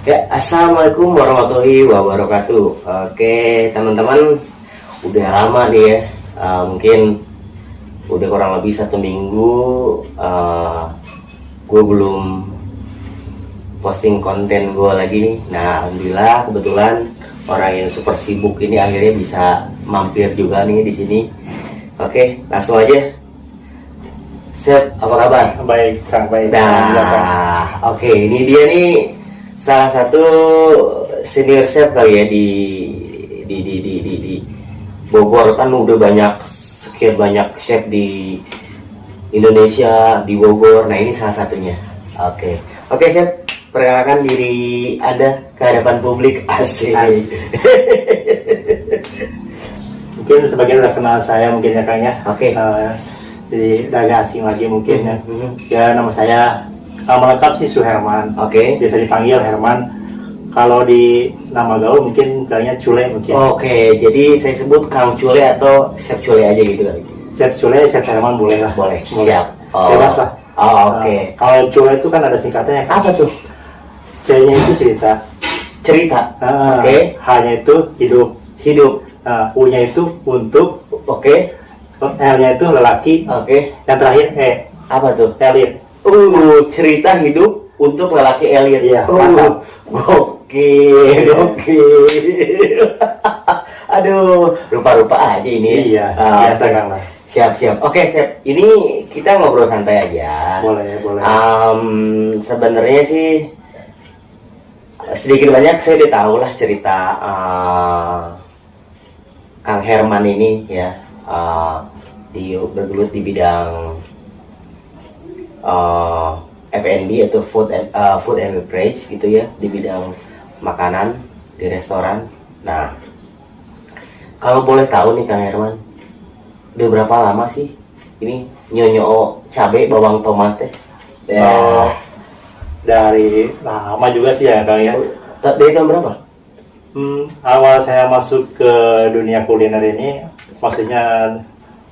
Ya, assalamualaikum warahmatullahi wabarakatuh. Oke, teman-teman, udah lama nih ya, mungkin udah kurang lebih 1 minggu gue belum posting konten gue lagi nih. Nah, alhamdulillah kebetulan orang yang super sibuk ini akhirnya bisa mampir juga nih di sini. Oke, langsung aja. Sep, apa kabar? Baik, Kang, baik. Nah, oke, ini dia nih salah satu senior chef kali ya di Bogor. Kan udah sekian banyak chef di Indonesia, di Bogor. Nah, ini salah satunya. Oke, chef, perkenalkan diri Anda ke hadapan publik. Asik. Mungkin sebagian udah kenal saya mungkin ya, Kang ya. Oke. Jadi udah agak asing lagi mungkin ya. Ya, nama saya lengkap sih Suherman. Oke. Biasa dipanggil Herman. Kalau di nama gaul mungkin bilangnya Cule mungkin. Oke, jadi saya sebut Kang Cule atau Chef Cule aja gitu kali. Chef Cule, Chef Herman boleh lah. Boleh. Siap. Bebas lah. Oke. Kalau Cule itu kan ada singkatnya. Apa tuh? C-nya itu cerita. Cerita. Oke. H-nya itu hidup. U-nya itu untuk. Oke. L-nya itu lelaki. Oke. Yang terakhir E. Apa tuh? Elit. Cerita hidup untuk lelaki elit. Iya. Gokil. Aduh, rupa-rupa aja ini. Iya. Biasa Kang lah. Siap. Oke, Chef. Ini kita ngobrol santai aja. Boleh. Sebenarnya sih sedikit banyak saya udah tahu lah cerita Kang Herman ini ya. Bergelut di bidang F&B atau food and beverage gitu ya, di bidang makanan di restoran. Nah, kalau boleh tahu nih Kang Herman, udah berapa lama sih ini nyonyo cabai bawang tomat teh? Dari lama juga sih ya Kang ya. Dari tahun berapa? Awal saya masuk ke dunia kuliner ini, maksudnya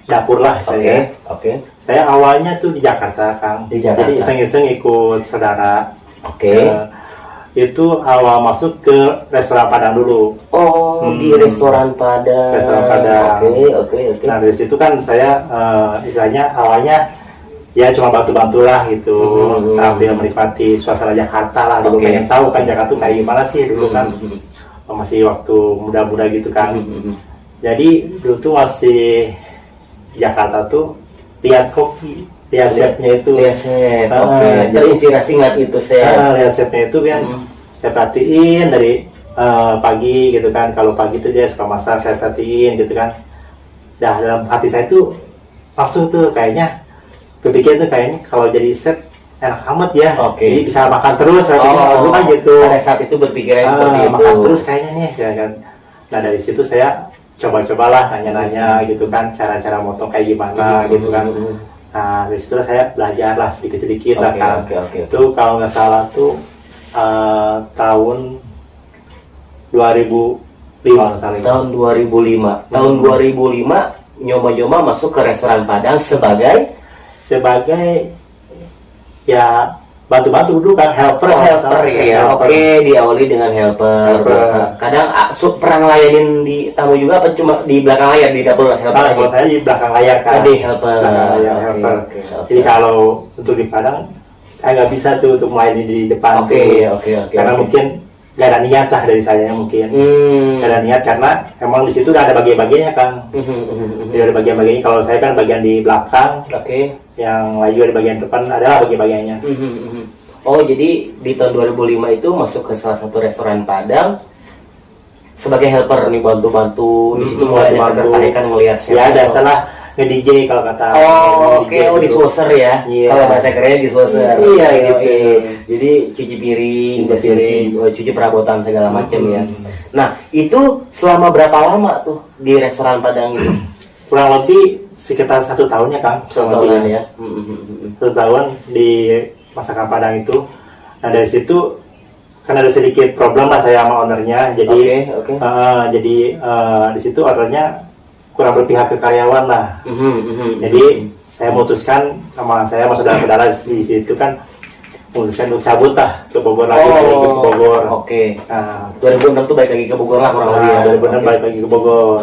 dapur lah saya. Oke. Saya awalnya tuh di Jakarta, Kang. Di Jakarta. Jadi iseng-iseng ikut saudara. Oke. Itu awal masuk ke restoran Padang dulu. Di restoran Padang. Restoran Padang. Oke. Nah, dari situ kan saya istilahnya awalnya ya cuma bantu-bantu lah gitu, sambil menikmati suasana Jakarta lah. Dulu pengen tahu kan Jakarta kayak gimana sih dulu kan. Masih waktu muda-muda gitu kan. Jadi dulu tuh masih Jakarta tuh lihat kopi, lihat chefnya itu. Lihat chef. Terinspirasi ngeliat itu chef. Lihat chefnya itu kan saya perhatiin dari pagi gitu kan. Kalau pagi tuh dia suka masak, saya perhatiin gitu kan. Dah dalam hati saya tuh langsung tuh kayaknya berpikir tuh kayaknya kalau jadi chef enak amat ya. Jadi bisa makan terus. Dulu kan gitu. Pada saat itu berpikirnya seperti itu. Makan terus kayaknya nih ya kan. Nah, dari situ saya coba-cobalah nanya-nanya gitu kan, cara-cara motong kayak gimana gitu kan. Nah, dari situ saya belajar lah sedikit-sedikit lah kan. Itu kalau nggak salah tuh tahun 2005 Tahun 2005. Tahun 2005 nyoba-nyoba masuk ke restoran Padang sebagai ya bantu-bantu dulu kan, helper ya. Oke, diawali dengan helper. Kadang pernah ngelayanin di tamu juga apa cuma di belakang layar di dapur helper? Kalau saya di belakang layar kan. Di helper. Jadi kalau untuk di Padang saya nggak bisa tuh untuk melayani di depan. Karena mungkin gak ada niat lah dari saya mungkin. Gak ada niat karena emang di situ udah ada bagian-bagiannya Kang. Ada bagian-bagiannya. Kalau saya kan bagian di belakang. Yang lain juga di bagian depan adalah bagian-bagiannya. Jadi di tahun 2005 itu masuk ke salah satu restoran Padang sebagai helper nih, bantu-bantu. Di situ mulai ada ketertarikan melihat chef. Ya, ada salah nge-DJ kalau kata. Dishwasher ya. Kalau bahasa kerennya dishwasher. Iya. Jadi cuci piring, cuci perabotan segala macam ya. Nah, itu selama berapa lama tuh di restoran Padang itu? Kurang lebih sekitar 1 tahunnya Kang. 1 tahun ya. 1 tahun di masakan Padang itu. Nah, dari situ kan ada sedikit problem lah saya sama ownernya. Jadi jadi di situ ownernya kurang berpihak ke karyawan lah. Jadi saya memutuskan sama saudara-saudara di situ kan memutuskan untuk cabut lah ke Bogor lagi, balik lagi ke Bogor. Oke. Nah, 2006 tuh balik lagi ke Bogor lah kurang lebih ya. 2006 balik lagi ke Bogor.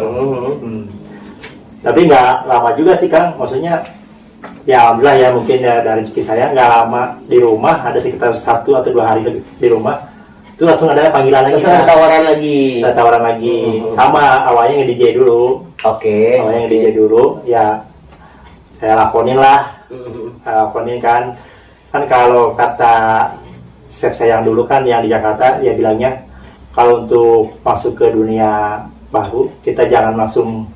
Tapi nggak lama juga sih Kang, maksudnya ya alhamdulillah ya, mungkin ya dari rezeki saya nggak lama di rumah, ada sekitar 1 atau 2 hari di rumah, itu langsung ada panggilan lagi. Terus ada tawaran lagi. Ada tawaran lagi. Sama awalnya nge-DJ dulu. Oke. Awalnya nge-DJ dulu, ya saya lakonin lah. Lakonin kan kalau kata chef saya yang dulu kan yang di Jakarta, ya bilangnya kalau untuk masuk ke dunia baru kita jangan langsung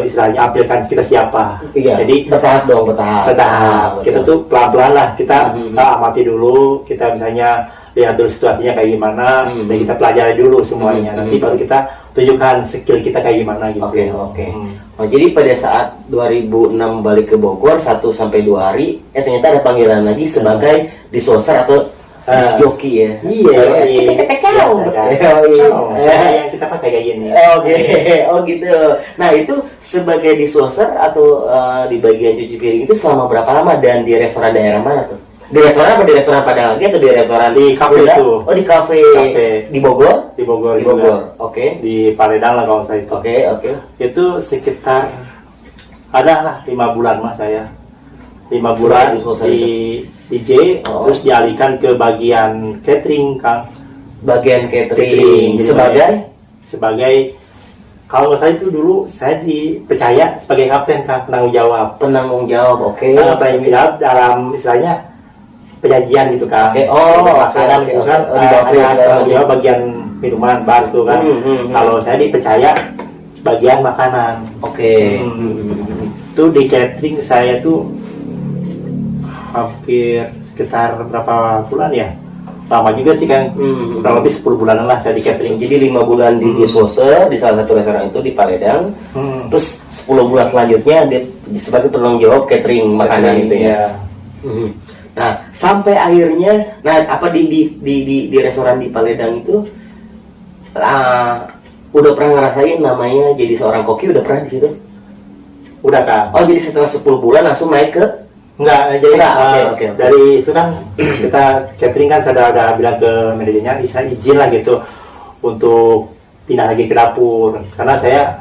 istilahnya ambilkan kita siapa. Iya. Jadi bertahap dong, bertahap. Kita tuh pelan-pelan lah, kita amati dulu, kita misalnya lihat dulu situasinya kayak gimana, dan kita pelajari dulu semuanya. Nanti baru kita tunjukkan skill kita kayak gimana gitu. Oke. Oh, jadi pada saat 2006 balik ke Bogor 1 sampai 2 hari, ternyata ada panggilan lagi sebagai disposer atau disc jockey ya. Iya. Yang kita pakai kayak gini. Oke. Oh gitu. Nah, itu sebagai disposer atau di bagian cuci piring itu selama berapa lama dan di restoran daerah mana tuh? Di restoran apa di restoran Padang lagi atau di restoran di kafe itu? Oh, di kafe di Bogor? Di Bogor. Di Bogor. Oke. Di Paledang lah kalau saya itu. Oke. Itu sekitar ada lah 5 bulan mas saya. 5 bulan di DJ, terus dialihkan ke bagian catering Kang. Bagian catering sebagai kalau nggak salah itu dulu saya dipercaya sebagai kapten Kang, penanggung jawab. Oke. Penanggung jawab dalam istilahnya penyajian gitu Kang. Makanan gitu kan. Penanggung jawab bagian minuman bar tuh kan. Kalau saya dipercaya bagian makanan. Oke. Itu di catering saya tuh hampir sekitar berapa bulan ya? Lama juga sih Kang. Kurang lebih 10 bulanan lah saya di catering. Jadi 5 bulan di disposer di salah satu restoran itu di Paledang. Terus 10 bulan selanjutnya sebagai penanggung jawab catering makanan itu ya. Nah, sampai akhirnya apa di restoran di Paledang itu udah pernah ngerasain namanya jadi seorang koki, udah pernah di situ? Udah Kang. Oh, jadi setelah 10 bulan langsung naik ke Enggak, jadi Oke. dari itu kan kita catering kan saya udah bilang ke manajernya bisa izin lah gitu untuk pindah lagi ke dapur, karena saya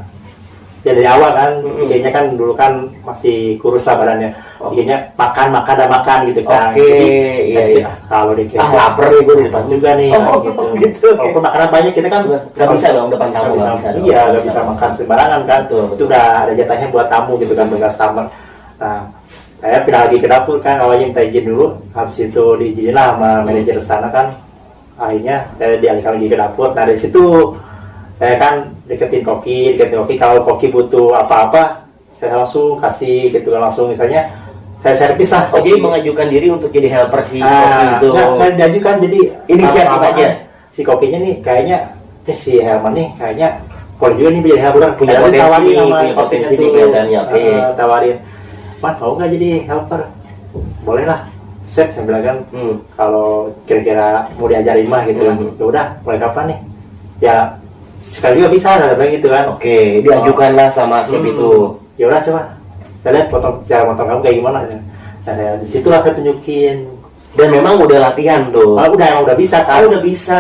ya dari awal kan kayaknya kan dulu kan masih kurus lah badannya, kayaknya makan gitu kan. Iya. Kalau dikira lapar nih gue di depan juga nih gitu. Walaupun makanan banyak kita kan nggak bisa dong depan tamu, nggak bisa makan sembarangan kan. Itu udah ada jatahnya buat tamu gitu kan, buat customer. Nah, saya pindah lagi ke dapur kan, awalnya minta izin dulu, habis itu diizinin lah sama manajer sana kan, akhirnya saya dialihkan lagi ke dapur. Nah dari situ saya kan deketin koki, kalau koki butuh apa-apa saya langsung kasih gitu kan, langsung misalnya saya servis lah. Jadi mengajukan diri untuk jadi helper si koki itu. Nggak kan, jadi inisiatif aja. Si kokinya nih kayaknya si Herman nih kayaknya boleh juga nih menjadi helper, punya potensi di kelihatannya. Tawarin, Mas mau nggak jadi helper? Boleh lah, chef saya bilang kan. Kalau kira-kira mau diajarin mah gitu kan. Ya udah, mulai kapan nih? Ya sekali juga bisa, katanya gitu kan. Oke, diajukanlah sama chef itu. Ya udah coba, saya lihat cara motong kamu kayak gimana. Nah, disitulah saya tunjukin. Dan memang udah latihan tuh. Udah bisa kan? Udah bisa.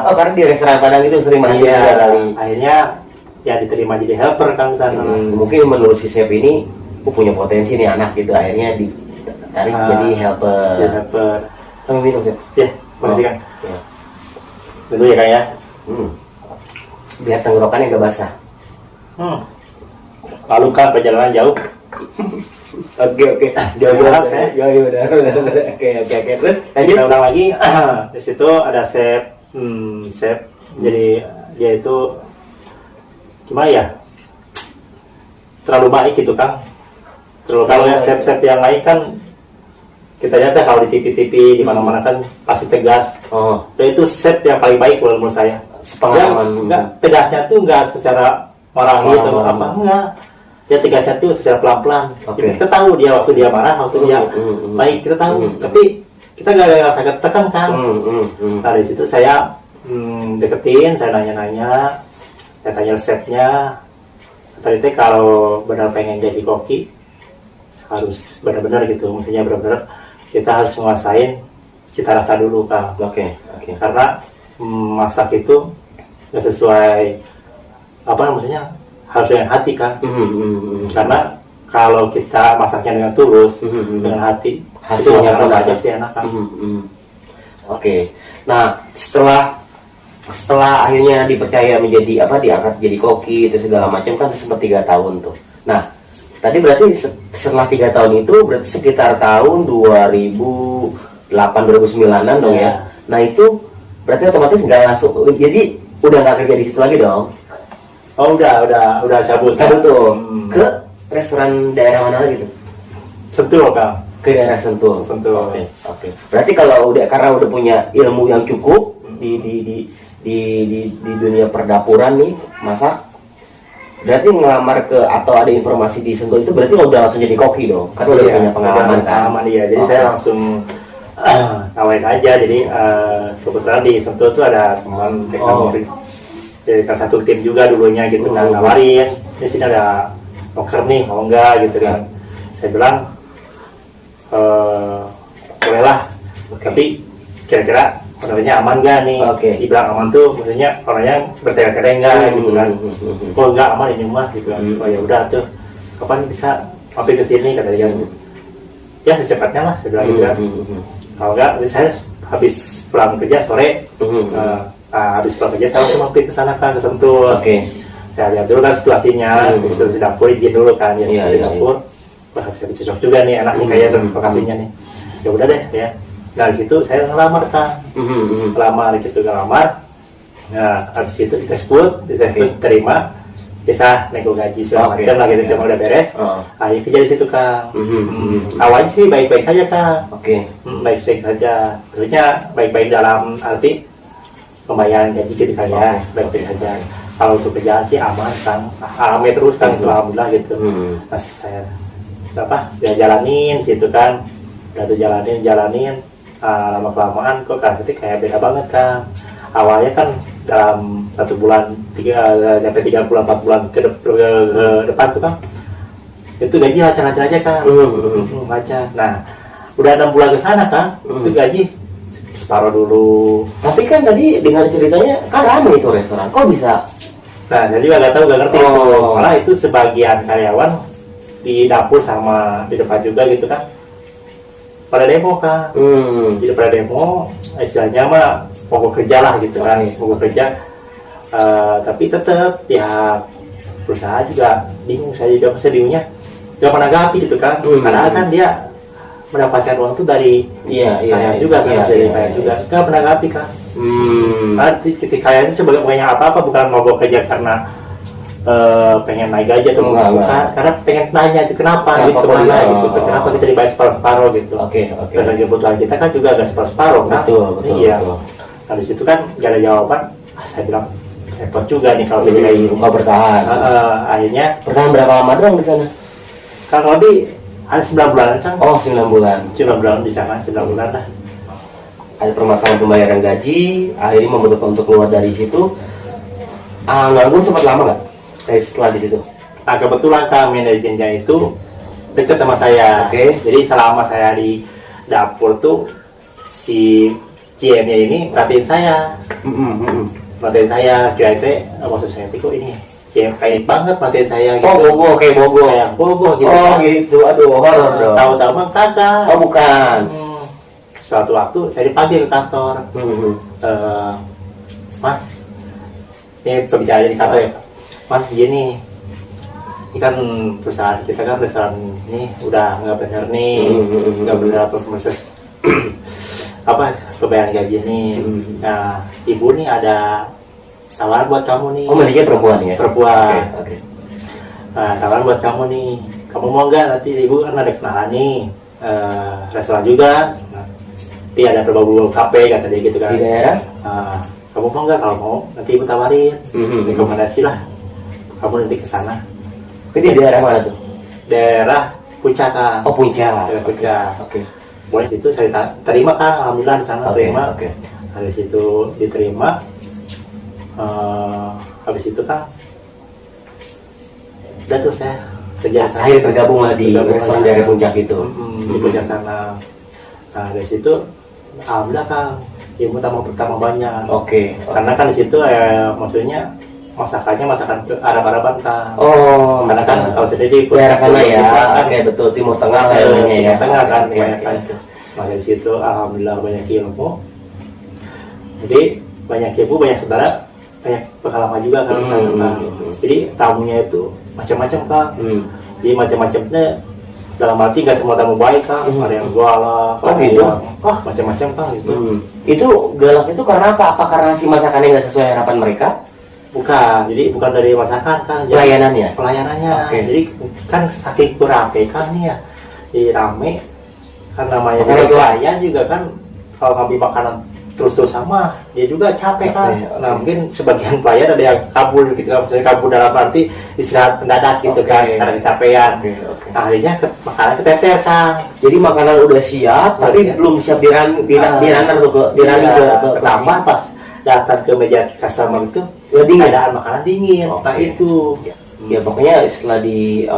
Oh, karena di restoran Padang itu sering main kali. Akhirnya ya diterima jadi helper kan sana. Mungkin menurut si chef ini punya potensi nih anak gitu, akhirnya ditarik jadi helper. Sambil minum chef. Ya, makasih kan. Dulu ya Kang ya. Biar tenggorokannya gak basah. Lalu kan perjalanan jauh. Oke. Jauh saya. Jauh udah. Oke. Terus kita ulang lagi. Di situ ada chef. Jadi dia itu gimana ya? Terlalu baik gitu Kang. Kalau chef-chef yang lain kan kita lihat kalau di TV-TV di mana-mana kan pasti tegas. Dan itu chef yang paling baik menurut saya. Sepengalaman. Tegasnya tuh nggak secara marahi atau apa, enggak. Dia tegasnya tuh secara pelan-pelan. Kita tahu dia waktu dia marah, waktu dia baik kita tahu. Tapi kita nggak rasa tekan kan. Nah dari situ saya deketin, saya nanya-nanya, saya tanya resepnya. Ternyata kalau benar pengen jadi koki harus benar-benar gitu, maksudnya benar-benar kita harus menguasain cita rasa dulu Kang. Oke. Karena masak itu nggak sesuai apa maksudnya, harus dengan hati Kang. Karena kalau kita masaknya dengan tulus, dengan hati, hasilnya itu pun aja ada. sih enak Kang. Oke. Nah, setelah akhirnya dipercaya menjadi diangkat jadi koki itu segala macam kan sempat 3 tahun tuh. Nah, tadi berarti setelah 3 tahun itu berarti sekitar tahun 2008 2009-an dong ya. Nah, itu berarti otomatis nggak langsung, jadi udah nggak kerja di situ lagi dong. Oh udah cabut tuh ke restoran daerah mana lagi tuh? Sentul Kang. Ke daerah Sentul. Sentul. Oke. Berarti kalau karena udah punya ilmu yang cukup di dunia perdapuran nih masak, berarti ngelamar ke atau ada informasi di Sentul itu berarti udah langsung jadi koki dong? Kan udah punya pengalaman kan? Iya. Jadi saya langsung nawarin aja. Jadi kebetulan di Sentul tuh ada teman teknologi. Jadi kan satu tim juga dulunya gitu kan, nawarin di sini ada poker nih mau enggak gitu kan. Saya bilang bolehlah, tapi kira-kira orangnya aman gak nih? Dibilang aman tuh maksudnya orangnya bertele-tele enggak gitu kan. Oh enggak aman ini mah gitu kan. Oh ya udah tuh, kapan bisa mampir ke sini kata dia. Ya secepatnya lah saya bilang gitu kan. Kalau enggak saya habis pulang kerja sore, habis pulang kerja saya langsung mampir ke sana kan, ke Sentul. Saya lihat dulu kan situasinya, situasi dapur, izin dulu kan ya, di dapur. Wah, saya cocok juga nih, enak nih kayak dan lokasinya nih. Ya udah deh ya. Nah, di situ saya ngelamar kan. Lamar, ngelamar. Nah, habis itu disebut terima. Bisa nego gaji segala macam lah gitu, udah beres. Ayo kerja di situ Kang. Awalnya sih baik-baik saja Kang. Baik-baik saja. Terusnya baik-baik dalam arti pembayaran gaji gitu kan ya, baik-baik saja. Kalau untuk kerjaan sih aman Kang, alami terus kan, itu alhamdulillah gitu. Nah, saya jalanin situ kan, udah tuh jalanin, lama kelamaan kok kayak beda banget Kang. Awalnya kan dalam 1 bulan, 3 bulan 4 bulan ke depan tuh Kang, itu gaji lancar-lancar aja Kang, lancar. Nah, udah 6 bulan ke sana Kang, itu gaji separuh dulu. Tapi kan tadi dengan ceritanya kan ramai itu restoran, kok bisa? Nah, saya juga nggak ngerti itu. Malah itu sebagian karyawan di dapur sama di depan juga gitu kan, pada demo Kang. Jadi pada demo, istilahnya mah mogok kerja lah gitu kan, mogok kerja. Tapi tetap pihak perusahaan juga bingung, saya juga pasti bingungnya nggak menanggapi gitu kan. Karena kan dia mendapatkan uang tuh dari karyawan juga kan, dari karyawan juga nggak menanggapi kan. Nanti ketika kalian itu sebagai apa-apa, bukan mogok kerja karena pengen naik gaji atau bukan, karena pengen nanya itu kenapa gitu, kemana gitu, kenapa kita dibayar separuh gitu. Karena kebutuhan kita kan juga agak separuh kan. Iya. Nah di situ kan gak ada jawaban. Saya bilang repot juga nih kalau kita kayak gini. Bertahan. Akhirnya bertahan berapa lama doang di sana? Kalau lebih ada 9 bulan Kang. 9 bulan. 9 bulan di sana, 9 bulan lah. Ada permasalahan pembayaran gaji, akhirnya memutuskan untuk keluar dari situ. Nganggur sempat lama nggak? Setelah di situ. Nah kebetulan Kang, manajernya itu dekat sama saya. Jadi selama saya di dapur tuh si GM-nya ini perhatiin saya. Perhatiin saya, kira-kira maksud saya kok ini GM kayak banget perhatiin saya gitu. Kayak bogo gitu. Gitu. Aduh, horor dong. Tahu-tahu mah kagak. Bukan. Suatu waktu saya dipanggil ke kantor. Mas, ini pembicaraan di kantor ya. Mas, gini, ini kan perusahaan kita kan restoran ini udah nggak benar nih, nggak benar proses pembayaran gaji nih. Nah, ibu nih ada tawaran buat kamu nih. Manajernya perempuan ya? Perempuan. Nah, tawaran buat kamu nih. Kamu mau nggak? Nanti ibu kan ada kenalan nih, restoran juga. Nanti ada beberapa kafe kata dia gitu kan. Di daerah? Kamu mau nggak? Kalau mau nanti ibu tawarin, rekomendasi lah. Kamu nanti ke sana. Itu di daerah mana tuh? Daerah Puncak Kang. Puncak. Daerah Puncak. Mulai situ saya terima Kang, alhamdulillah di sana terima. Habis itu diterima. Habis itu Kang, udah tuh saya kerja sana. Akhirnya bergabung di restoran daerah Puncak itu. Di Puncak sana. Nah dari situ alhamdulillah Kang, ilmu pertama banyak. Oke. Karena kan di situ maksudnya masakannya masakan ke Arab-Araban Kang. Oh, Karena kan kalau sendiri daerah sana ya. kan, Oke, betul, Timur Tengah lah ya. Timur Tengah kan, Oke, banyak kan. oke. Nah dari situ alhamdulillah banyak ilmu. Jadi banyak ilmu, banyak saudara, banyak pengalaman juga kan. Jadi tamunya itu macam-macam Kang. Jadi macam-macamnya dalam arti nggak semua tamu baik Kang. Ada yang galak, Oh, gitu? macam-macam Kang gitu. Itu galak itu karena apa? Apa karena si masakannya nggak sesuai harapan mereka? Bukan, jadi bukan dari masakan Kang. Jadi Pelayanannya? Pelayanannya. Oke. Jadi kan saking kurang kan nih ya. Jadi rame. Kan namanya Karena juga pelayan juga kan kalau ngambil makanan terus-terus sama dia juga capek kan. Oke. Nah mungkin sebagian pelayan ada yang kabur gitu kan. Maksudnya kabur dalam arti istirahat mendadak gitu Oke. kan karena kecapean. Oke. Nah akhirnya makanan keteter Kang. Jadi makanan udah siap, tapi Iya. belum siap dirunner tuh ke Ketambah pas datang ke meja customer itu ya dingin. keadaan makanan dingin. Oke. Nah itu. Ya pokoknya setelah di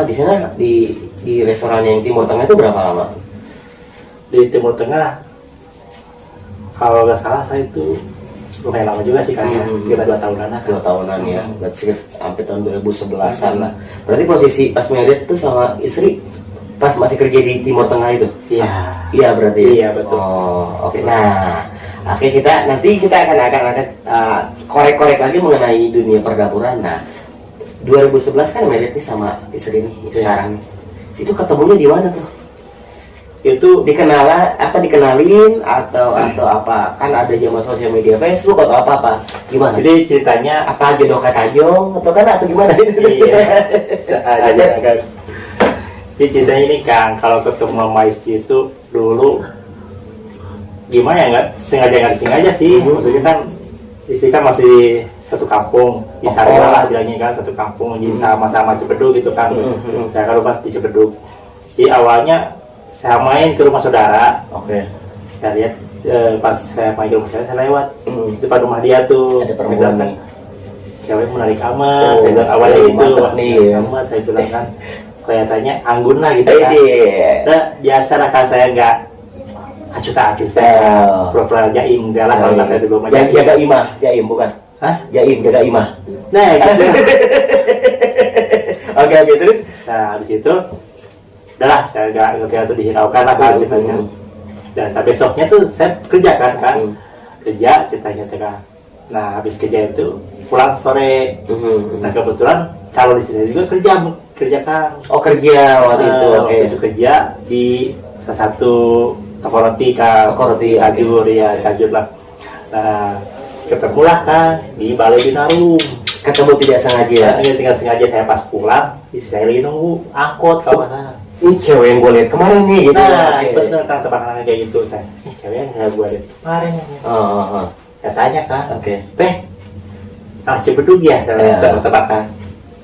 di sana di restoran yang Timur Tengah itu berapa lama? Di Timur Tengah kalau nggak salah saya itu lumayan lama juga sih kan ya, sekitar 2 tahunan lah. 2 tahunan ya, berarti sekitar sampai tahun 2011-an lah. Berarti posisi pas merit itu sama istri pas masih kerja di Timur Tengah itu? Iya. Iya berarti. Iya, betul. Oh, oke. Nah, oke nanti kita akan korek-korek lagi mengenai dunia perdapuran. Nah, 2011 kan meritnya sama istri nih sekarang. Itu ketemunya di mana tuh? Itu Dikenalin atau apa? Kan ada zaman sosial media Facebook atau apa gimana? jadi ceritanya Apa jodoh katajong atau gimana? iya aja kan. Jadi ceritanya ini Kang, kalau ketemu sama istri itu dulu gimana ya, nggak sengaja sih. Maksudnya kan istri kan masih satu kampung di Sarua lah bilangnya kan, satu kampung jadi sama-sama Cibedug gitu kan. Saya kan rumah di Cibedug. Jadi awalnya saya main ke rumah saudara. Oke. Saya lihat pas saya main ke rumah saudara, saya lewat di depan rumah dia tuh. Ada perempuan nih. Cewek menarik amat. Oh, Saya bilang awalnya gitu. mantap nih, Menarik ya. amat, saya bilang kan. Kelihatannya anggun lah gitu kan. Iya. Nah, biasa lah kan saya nggak acuh tak acuh Oh. pura-pura jaim enggak lah kalau kata dulu mah Jaga imah, jaim bukan? Hah? Jaim, jaga imah. Nah gitu. Oke, terus? Nah habis itu udahlah saya nggak ngerti itu dihiraukan lah kan ceritanya. Dan tapi besoknya tuh saya kerja kan kerja ceritanya kan. Nah habis kerja itu pulang sore. Nah kebetulan calon istri saya juga kerja kan. Oh, kerja waktu itu. Oke. Waktu itu kerja di salah satu toko roti kan. Toko roti, Kajur ya, Kajur lah. Nah ketemulah kan di Balai Binarum. Ketemu tidak sengaja. Ya, tinggal sengaja saya pas pulang, istri saya lagi nunggu angkot kalau mana. Ini cewek yang gue lihat kemarin nih gitu. Nah, Oke. bener kan tebakannya kayak gitu saya. Ini cewek yang saya buat kemarin ya. Oh. Saya tanya kan, Oke. teh, anak Cibedug ya? Saya tebak-tebakan.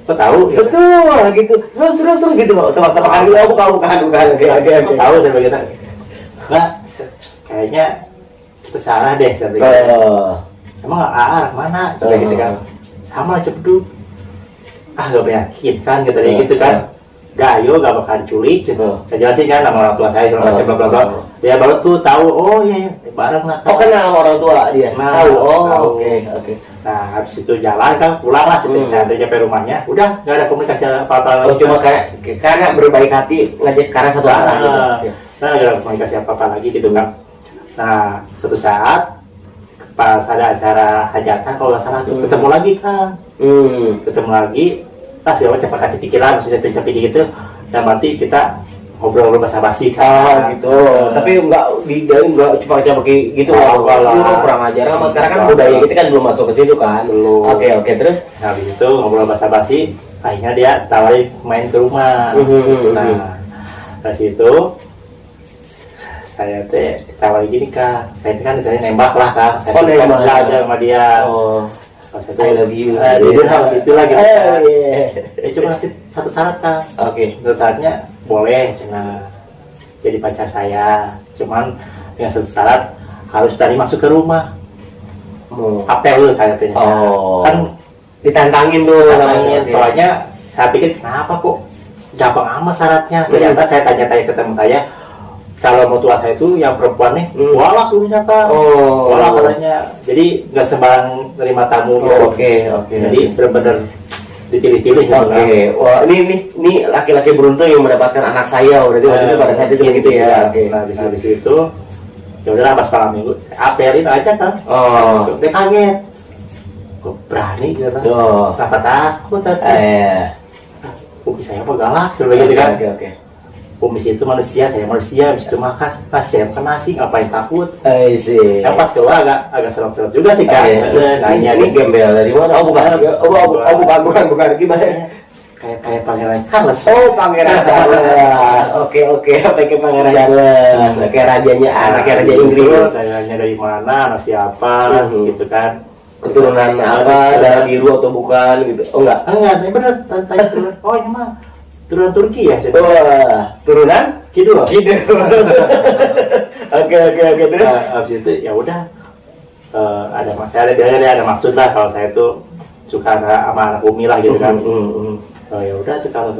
Kok tahu? Betul gitu. Terus gitu. Tebak-tebakan dulu. Bukan. Oke. Kok tahu saya begitu? Enggak, kayaknya kita salah deh saya bilang. Oh. Emang arah mana? Coba gitu kan. Sama Cibedug. Ah gak yakin kan kata dia gitu kan. Gayo gak bakal diculik gitu. Saya jelasin kan sama orang tua saya segala macam bla bla bla. Dia baru tuh tahu, oh iya bareng lah. Oh, kenal sama orang tua dia. Nah, Tahu. Oh, tahu. oke. Nah habis itu jalan kan pulang lah seperti saya nyampe rumahnya. Udah gak ada komunikasi apa-apa lagi. Oh, cuma karena berbaik hati ngajak karena satu arah gitu. Nah gak ada komunikasi apa-apa lagi gitu kan. Nah suatu saat pas ada acara hajatan kalau nggak salah tuh ketemu lagi kan. Ketemu lagi. Nah, siapa cepat kasih pikiran, maksudnya capek gitu, dan nanti kita ngobrol basa-basi kan, gitu. Tapi enggak cuma gitu. Kurang ajar amat karena kan budaya kita kan belum masuk ke situ kan. Belum. Oke, terus Nah, habis itu ngobrol basa-basi, akhirnya dia tawarin main ke rumah. Nah, dari situ saya tawarin gini kan, saya kan saya nembak lah kan, saya nembak aja sama dia. I love you. Dia harus itu lagi. Ya cuma ngasih satu syarat kan. Oke. Satu syaratnya boleh cina jadi pacar saya. Cuman dengan satu syarat harus tadi masuk ke rumah. Apel lu katanya. Kan ditantangin tuh. Soalnya saya pikir kenapa kok gampang amat syaratnya. Ternyata saya tanya-tanya ke teman saya, calon mertua saya itu yang perempuan nih, walak dulunya Kang. Oh. Walak katanya. Jadi nggak sembarang terima tamu gitu. Oke. Jadi benar-benar dipilih-pilih gitu. Oke. Wah, ini laki-laki beruntung yang mendapatkan anak saya. Berarti waktu itu pada saat itu begitu ya. Oke. Nah, di situ ya udahlah pas malam minggu saya apelin aja Kang. Oh. Dia kaget. Kok berani gitu kan? Oh. Kenapa takut tadi? Umi saya apa galak sebenarnya gitu kan? Oke. Umi itu manusia, saya manusia, habis itu makan saya makan nasi, ngapain takut? Sih. Yang pas keluar agak serem-serem juga sih kan. Nanya ini gembel dari mana? Oh bukan. Bukan. Gimana? Kayak pangeran Charles. Oh pangeran Charles. Oke. Pakai pangeran Charles. Kayak rajanya anaknya raja Inggris. Sayanya dari mana, anak siapa, gitu kan? Keturunan apa? Darah biru atau bukan gitu? Oh enggak. Enggak, tapi benar. Tanya turunan. Oh ini mah turunan Turki ya? Wah, turunan? Kidul. Oke. Terus? Habis itu ya udah ada maksud lah kalau saya tuh suka sama anak Umi lah gitu kan. Oh ya udah tuh kalau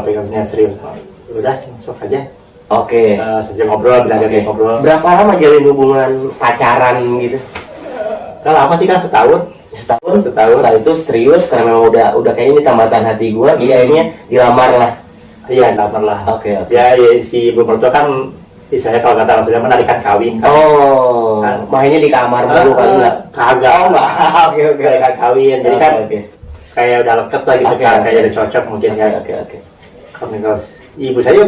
pengennya serius, udah masuk aja. Oke. Saja ngobrol, ngobrol. Berapa lama jalin hubungan pacaran gitu? Kalau apa sih kan setahun. Setelah itu serius karena memang udah kayak ini tambatan hati gua, jadi akhirnya dilamar lah. Iya, dilamar lah. Oke. Ya si ibu mertua kan istilahnya kalau kata sudah menarikan kawin kan. Oh, kan mainnya di kamar dulu kan enggak? Kagak. Oh, enggak. Oke. Menarikan kawin. Jadi kan kayak udah leket lah gitu kan, kayak udah cocok mungkin kan. Oke. Kalau ibu saya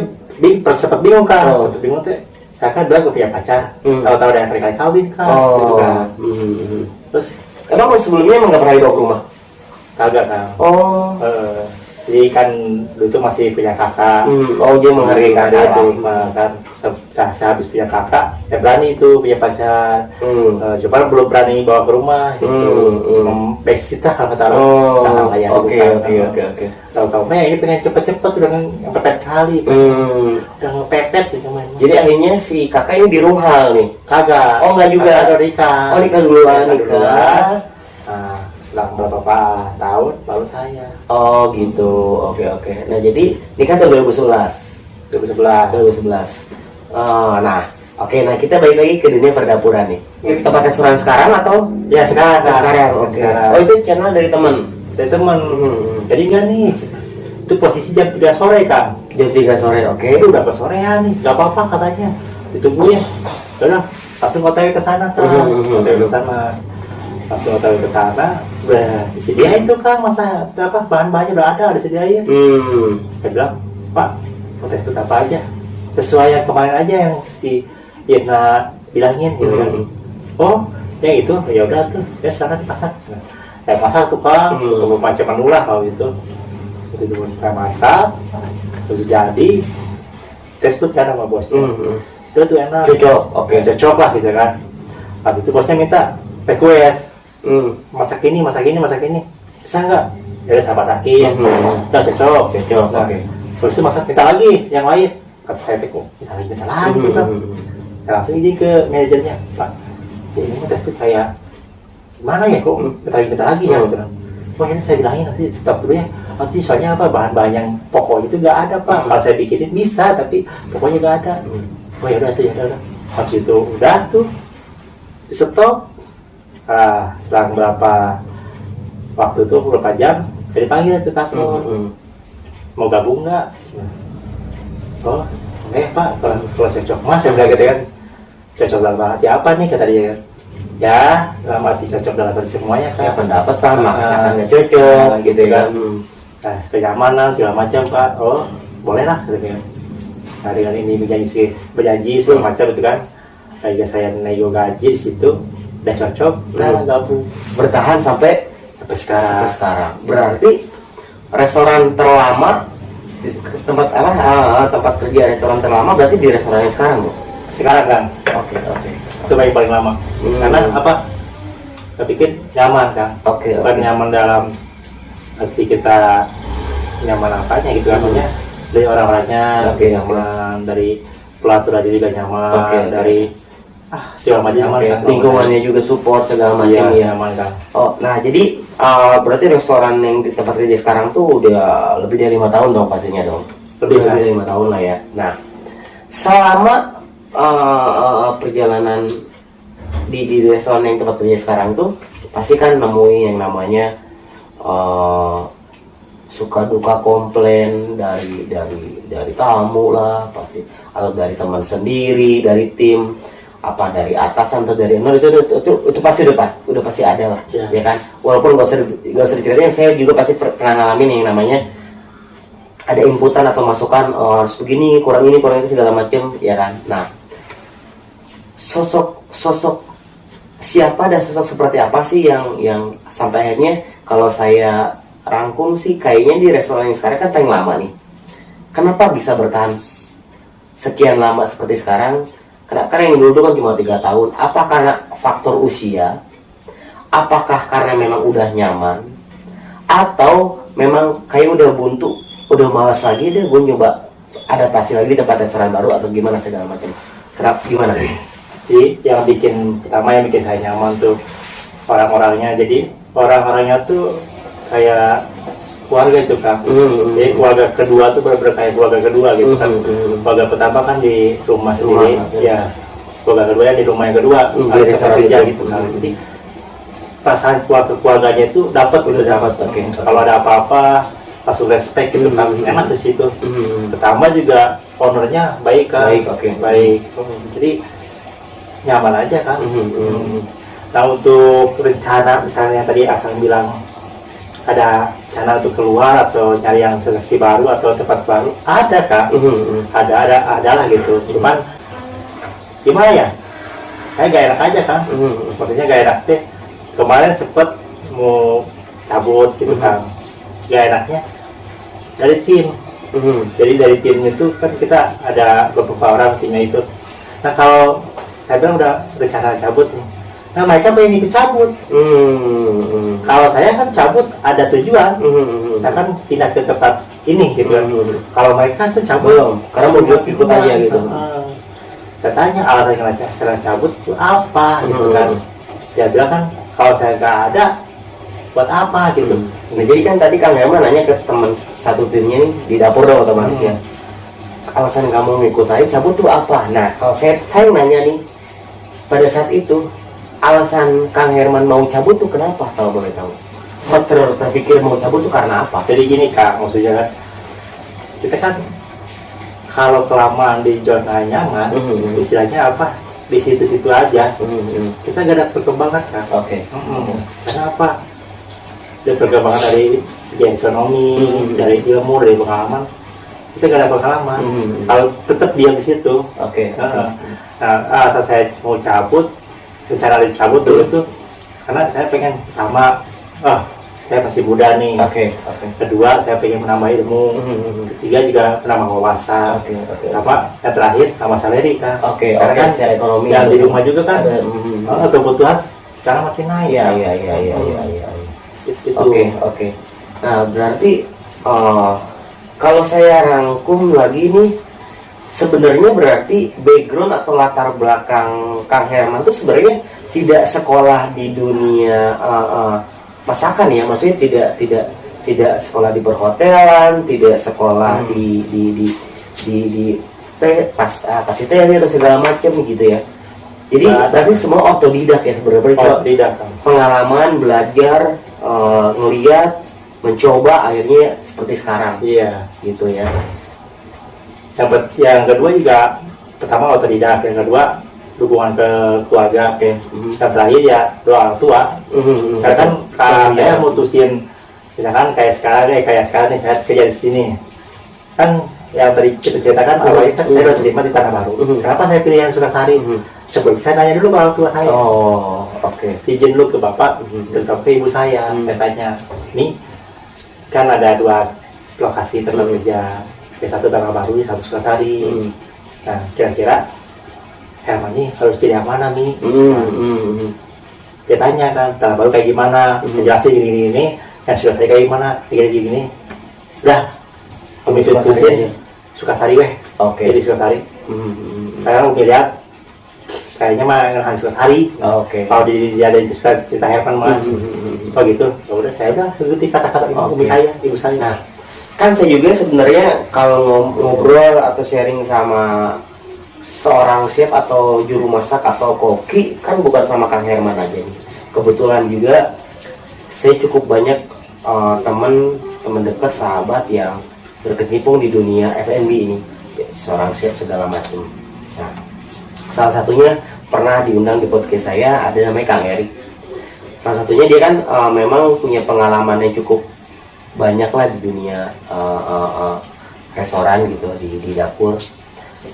sempat bingung kan, sempat bingung teh. Saya kan bilang gue punya pacar, tahu-tahu ada yang pernah kawin kan, gitu kan. Terus emang sebelumnya emang nggak pernah dibawa ke rumah? kagak kan. Oh. Jadi kan dulu tuh masih punya kakak. Oh dia menghargai kakak itu kan. Saya habis punya kakak, saya berani itu punya pacar. Cuma belum berani bawa ke rumah. Gitu. Base kita kalau kata orang. Oke. Tahu-tahu ini pengen cepet-cepet udah ngepepet kali. Udah ngepepet gitu main. Jadi akhirnya si kakak ini di Rumhal nih? Kagak. Oh enggak juga. Ada nikah. Oh nikah duluan. Nah, selang beberapa tahun baru saya. Oh gitu. Oke. Nah jadi nikah tahun 2011. Nah, oke. Nah kita balik lagi ke dunia perdapuran nih. Ini tempat restoran sekarang atau? Ya sekarang. Oke. Oh itu channel dari teman. Jadi enggak nih. Itu posisi jam 3 sore kan. Jam 3 sore. Oke. Itu udah kesorean nih. Gak apa-apa katanya. Ditungguin. Udah langsung OTW ke sana kan. Langsung OTW ke sana. Udah disediain tuh Kang, masa bahan-bahannya udah ada disediain. Saya bilang, Pak, OTW itu apa aja? Sesuai yang kemarin aja yang si Irna bilangin gitu kan. Oh, yang itu ya udah tuh. Ya sekarang dipasak. Saya masak tuh Kang, macam menu lah kalau gitu. Itu dulu saya masak, terus jadi tekstur kan sama bosnya. Itu tuh enak. Cocok lah gitu kan. Habis itu bosnya minta request. Masak ini. Bisa nggak? Ya udah sahabat lagi. Udah cocok. Nah, terus itu masak minta lagi yang lain. Kata saya minta lagi sih Bang. Saya langsung izin ke manajernya, Pak. Ini mah tekstur kayak gimana ya kok minta lagi ya gitu. Oh ini saya bilangin nanti stop dulu ya. Nanti soalnya bahan-bahan yang pokok itu nggak ada Pak. Kalau saya bikinin bisa tapi pokoknya nggak ada. Oh ya udah. Habis itu udah tuh di stop. Selang berapa waktu tuh berapa jam saya dipanggil ke kantor. Mau gabung nggak? Oh Pak kalau cocok Mas saya bilang gitu kan. Cocok dalam arti apa nih kata dia. Ya, dalam arti cocok dalam arti semuanya kan. Ya pendapatan, masakannya cocok, gitu kan. Nah, kenyamanan segala macam Pak. Oh, boleh lah, gitu kan. Nah, dengan ini berjanji segala macam itu kan. Kayak saya nego gaji di situ, udah cocok, udah gabung. Bertahan sampai sekarang. Berarti restoran terlama tempat kerja restoran terlama berarti di restoran yang sekarang, Bu? Sekarang kan. Oke. Itu paling lama. Karena apa? Saya pikir nyaman kan. Bukan nyaman dalam arti kita nyaman apanya gitu kan. Dari orang-orangnya nyaman, dari pelaturannya juga nyaman, dari segala macam nyaman kan. Lingkungannya juga support segala macam ya. Nyaman kan. Oh, nah jadi berarti restoran yang di tempat kerja sekarang tuh udah lebih dari 5 tahun dong pastinya dong. Lebih dari 5 tahun lah ya. Nah, selama perjalanan di restoran yang tempat kerja sekarang tuh pasti kan nemuin yang namanya suka duka komplain dari tamu lah pasti, atau dari teman sendiri, dari tim, apa dari atasan atau dari nol, itu pasti udah pasti ada lah, ya kan. Walaupun gak usah diceritain, saya juga pasti pernah ngalamin yang namanya ada inputan atau masukan, harus begini, kurang ini itu segala macam, ya kan. Nah, sosok siapa dan sosok seperti apa sih yang sampai akhirnya kalau saya rangkum sih kayaknya di restoran yang sekarang kan paling lama nih. Kenapa bisa bertahan sekian lama seperti sekarang? Karena yang dulu kan cuma 3 tahun. Apa karena faktor usia? Apakah karena memang udah nyaman? Atau memang kayak udah buntu, udah malas lagi deh gue nyoba adaptasi lagi di tempat restoran baru atau gimana segala macam. Kenapa gimana? Jadi yang bikin saya nyaman tuh orang-orangnya. Jadi orang-orangnya tuh kayak keluarga itu kan. Jadi keluarga kedua tuh benar-benar kayak keluarga kedua gitu kan. Keluarga pertama kan di rumah sendiri, ya. Keluarga kedua di rumah yang kedua, ada tempat kerja gitu kan. Jadi perasaan keluarganya itu dapat. Kalau ada apa-apa langsung respect gitu kan. Enak di situ. Pertama juga ownernya baik kan. Baik. Jadi nyaman aja kan. Nah, untuk rencana misalnya tadi akan bilang ada rencana untuk keluar atau nyari yang sensasi baru atau tempat baru, ada kan? Ada lah gitu. Cuman gimana ya? Saya gak enak aja kan? Maksudnya gak enak deh. Kemarin sempet mau cabut gitu kan. Gak enaknya dari tim. Jadi dari tim itu kan kita ada beberapa orang timnya itu. Nah, kalau saya bilang udah rencana cabut nih. Nah, mereka pengen ikut cabut. Kalau saya kan cabut ada tujuan. Saya kan pindah ke tempat ini gitu kan. Kalau mereka tuh cabut karena mau ikut aja gitu. Katanya alasan kenapa sekarang cabut itu apa gitu kan. Dia bilang kan kalau saya nggak ada buat apa gitu. Nah, jadi kan tadi Kang Herman nanya ke teman satu timnya nih di dapur dong otomatis ya. Alasan kamu ngikut saya cabut tuh apa? Nah, kalau saya nanya nih, pada saat itu alasan Kang Herman mau cabut tuh kenapa, kalau boleh tahu? Terpikir mau cabut tuh karena apa? Jadi gini Kak, maksudnya kan kita kan kalau kelamaan di zona nyaman, istilahnya apa? Di situ-situ aja. Kita gak ada perkembangan kan? Karena apa? Ada perkembangan dari segi ekonomi, dari ilmu, dari pengalaman. Kita gak ada pengalaman. Kalau tetap diam di situ. Nah, asal saya mau cabut, rencana cabut dulu itu karena saya pengen pertama, saya masih muda nih. Kedua, saya pengen menambah ilmu. Ketiga juga menambah wawasan. Sama yang terakhir sama salary kan. Karena kan secara ekonomi yang di rumah juga kan kebutuhan sekarang makin naik. Iya. Oke. Nah, berarti kalau saya rangkum lagi nih, sebenarnya berarti background atau latar belakang Kang Herman itu sebenarnya tidak sekolah di dunia masakan ya, maksudnya tidak sekolah di perhotelan, tidak sekolah di pasti teknik atau segala macam gitu ya. Jadi berarti semua otodidak ya sebenarnya. Pengalaman, belajar, ngeliat, mencoba, akhirnya seperti sekarang. Iya, gitu ya. Yang kedua juga pertama otodidak, yang kedua dukungan ke keluarga, yang terakhir ya doa orang tua. Karena kan saya mutusin, misalkan kayak sekarang nih saya kerja di sini, kan yang tadi kita ceritakan awalnya kan saya udah terima di Tanah Baru. Kenapa saya pilih yang Sukasari? Sebelum saya tanya dulu ke orang tua saya. Izin dulu ke bapak, terutama ke ibu saya. Saya tanya, nih kan ada 2 lokasi tempat kerja. Yang satu Tanah Baru, yang satu Sukasari. Nah, kira-kira Herman nih harus pilih yang mana nih? Dia tanya kan, Tanah Baru kayak gimana? Jelasin gini-gini, yang Sukasari kayak gimana? Gini-gini. Udah, kami putusin Sukasari weh. Jadi Sukasari. Karena aku lihat kayaknya mah harus Sukasari. Kalau dia ada cerita Herman mah, gitu. Ya udah, saya udah ikuti kata-kata ibu saya. Nah, kan saya juga sebenarnya kalau ngobrol atau sharing sama seorang chef atau juru masak atau koki kan bukan sama Kang Herman aja nih. Kebetulan juga saya cukup banyak teman dekat, sahabat yang berkecimpung di dunia F&B ini, seorang chef segala macam. Nah, salah satunya pernah diundang di podcast saya, ada namanya Kang Erik. Salah satunya dia kan memang punya pengalaman yang cukup banyak lah di dunia restoran gitu, di dapur.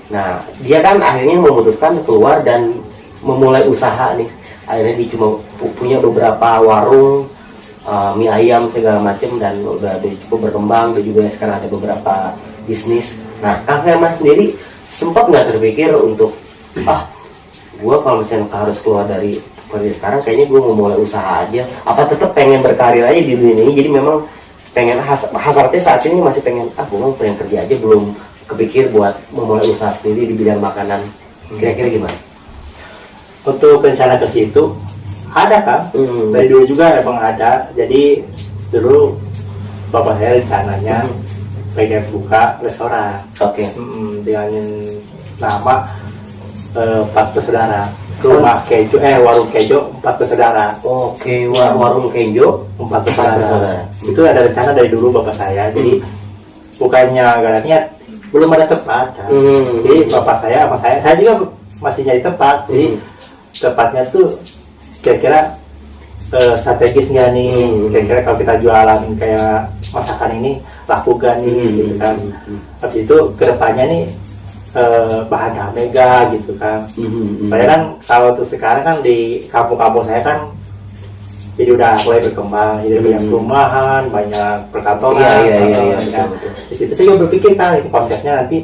Nah, dia kan akhirnya memutuskan keluar dan memulai usaha nih. Akhirnya dia cuma punya beberapa warung mie ayam segala macam, dan udah cukup berkembang. Dia juga sekarang ada beberapa bisnis. Nah, Kang Herman sendiri sempat nggak terpikir untuk gue kalau misalnya harus keluar dari kerja sekarang, kayaknya gue mau mulai usaha aja. Apa tetap pengen berkarir aja di dunia ini? Jadi memang pengen hasratnya saat ini masih pengen gue mau pengen kerja aja, belum kepikir buat memulai usaha sendiri di bidang makanan. Kira-kira gimana? Untuk rencana ke situ ada kan? Dari dulu juga emang ada. Jadi dulu bapak saya rencananya pengen buka restoran. Oke. Dengan nama Empat Bersaudara. Rumah kejo, warung kejo Empat Bersaudara. Oke, warung kejo Empat Bersaudara. Itu ada rencana dari dulu bapak saya. Jadi bukannya gak ada niat, belum ada tempat kan. Jadi bapak saya sama saya juga masih nyari tempat. Jadi tempatnya tuh kira-kira strategis nggak nih, kira-kira kalau kita jualan kayak masakan ini laku gak nih gitu kan. Habis itu kedepannya nih bahan mega gitu kan. Soalnya kan kalau untuk sekarang kan di kampung-kampung saya kan jadi udah mulai berkembang, jadi banyak perumahan, banyak perkantoran. Iya. Di situ saya juga berpikir kan, ini konsepnya nanti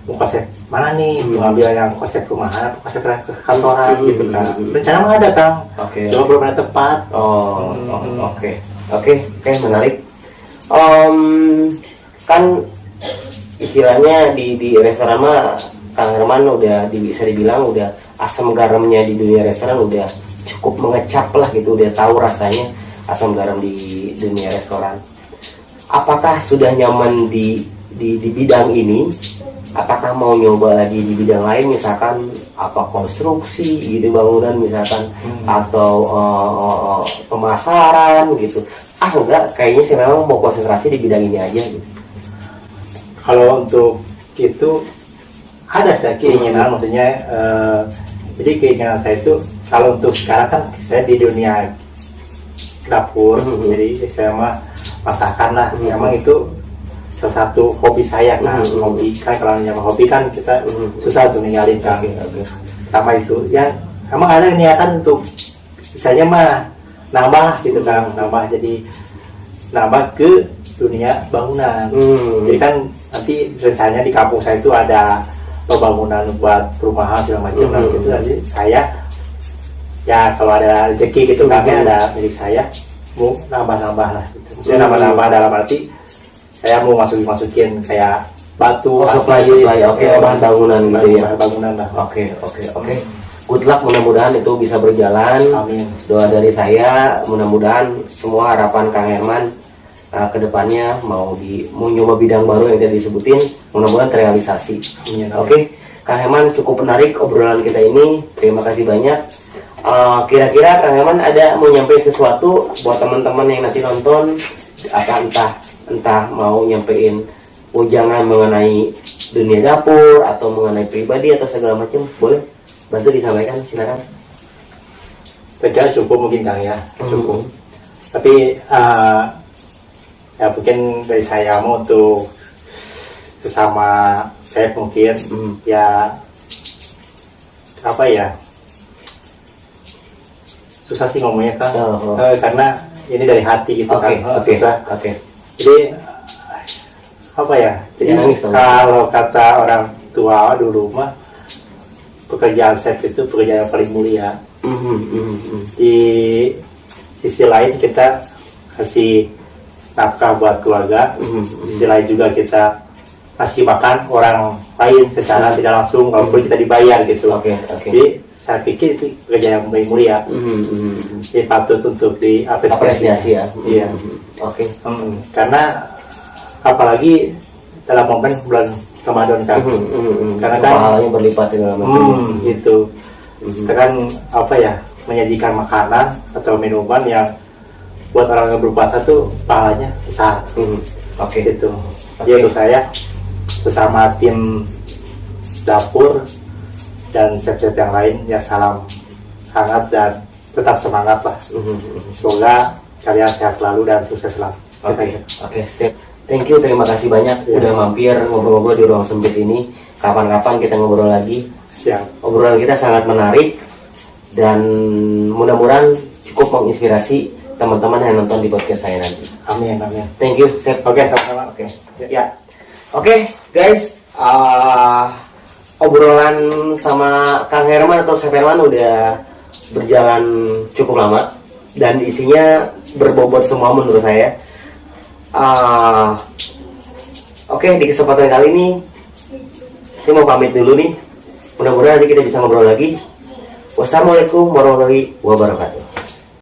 mau konsep mana nih, mau ambil yang konsep perumahan, konsep perkantoran gitu kan. Rencana mah ada Kang, cuma belum ada tempat. Oke, menarik. Kan istilahnya di restoran mah Kang Herman udah bisa dibilang udah asam garamnya di dunia restoran udah cukup mengecap lah gitu, udah tahu rasanya asam garam di dunia restoran. Apakah sudah nyaman di bidang ini? Apakah mau nyoba lagi di bidang lain, misalkan apa konstruksi gitu bangunan misalkan, atau pemasaran gitu? Enggak, kayaknya sih memang mau konsentrasi di bidang ini aja gitu. Kalau untuk itu ada saya keinginan, maksudnya jadi keinginan saya itu kalau untuk sekarang kan saya di dunia dapur, jadi saya mah masakan lah. Memang itu salah satu hobi saya kan. Hobi kan, kalau nyama hobi kan kita susah tuh ninggalin kan. Sama itu yang emang ada niatan untuk misalnya mah nambah gitu kan, nambah ke dunia bangunan. Jadi kan nanti rencananya di kampung saya itu ada bangunan buat perumahan segala macam. Itu nanti saya ya kalau ada rezeki gitu kan, ada milik saya mau nambah lah gitu. Maksudnya nambah dalam arti saya mau masukin kayak batu, supply. Bahan bangunan gitu ya. Bangunan lah. Oke. Good luck, mudah-mudahan itu bisa berjalan. Amin. Doa dari saya, mudah-mudahan semua harapan Kang Herman kedepannya mau nyoba bidang baru yang tadi disebutin, mudah-mudahan terrealisasi. Oke. Kang Herman, cukup menarik obrolan kita ini. Terima kasih banyak. Kira-kira Kang Herman ada mau nyampein sesuatu buat teman-teman yang nanti nonton, entah mau nyampein ujangan mengenai dunia dapur atau mengenai pribadi atau segala macam, boleh bantu disampaikan, silakan. Saya kira cukup mungkin Kang ya, cukup. Tapi ya mungkin dari saya mau untuk sesama saya mungkin ya apa ya, susah sih ngomongnya Kang. Karena ini dari hati gitu kan. Susah. Jadi apa ya, jadi kalau kata orang tua dulu mah pekerjaan chef itu pekerjaan yang paling mulia. Di sisi lain kita kasih nafkah buat keluarga, di sisi lain juga kita kasih makan orang lain secara tidak langsung walaupun kita dibayar gitu. Jadi saya pikir itu pekerjaan yang paling mulia. Jadi patut untuk diapresiasi ya. Iya. Karena apalagi dalam momen bulan Ramadan kan. Karena kan pahalanya berlipat segala macam. gitu. Kita kan apa ya, menyajikan makanan atau minuman yang buat orang yang berpuasa tuh pahalanya besar. Oke. Gitu. Jadi untuk saya bersama tim dapur dan chef-chef yang lain ya, salam hangat dan tetap semangat lah. Semoga kalian sehat selalu dan sukses selalu. Oke, sip. Thank you, terima kasih banyak udah mampir ngobrol-ngobrol di ruang sempit ini. Kapan-kapan kita ngobrol lagi. Siap. Obrolan kita sangat menarik dan mudah-mudahan cukup menginspirasi teman-teman yang nonton di podcast saya nanti. Amin, amin. Thank you, Sep. Oke, sama-sama. Oke. Ya. Oke, guys. Obrolan sama Kang Herman atau Chef Herman udah berjalan cukup lama dan isinya berbobot semua menurut saya. Oke, di kesempatan kali ini saya mau pamit dulu nih. Mudah-mudahan nanti kita bisa ngobrol lagi. Wassalamualaikum warahmatullahi wabarakatuh.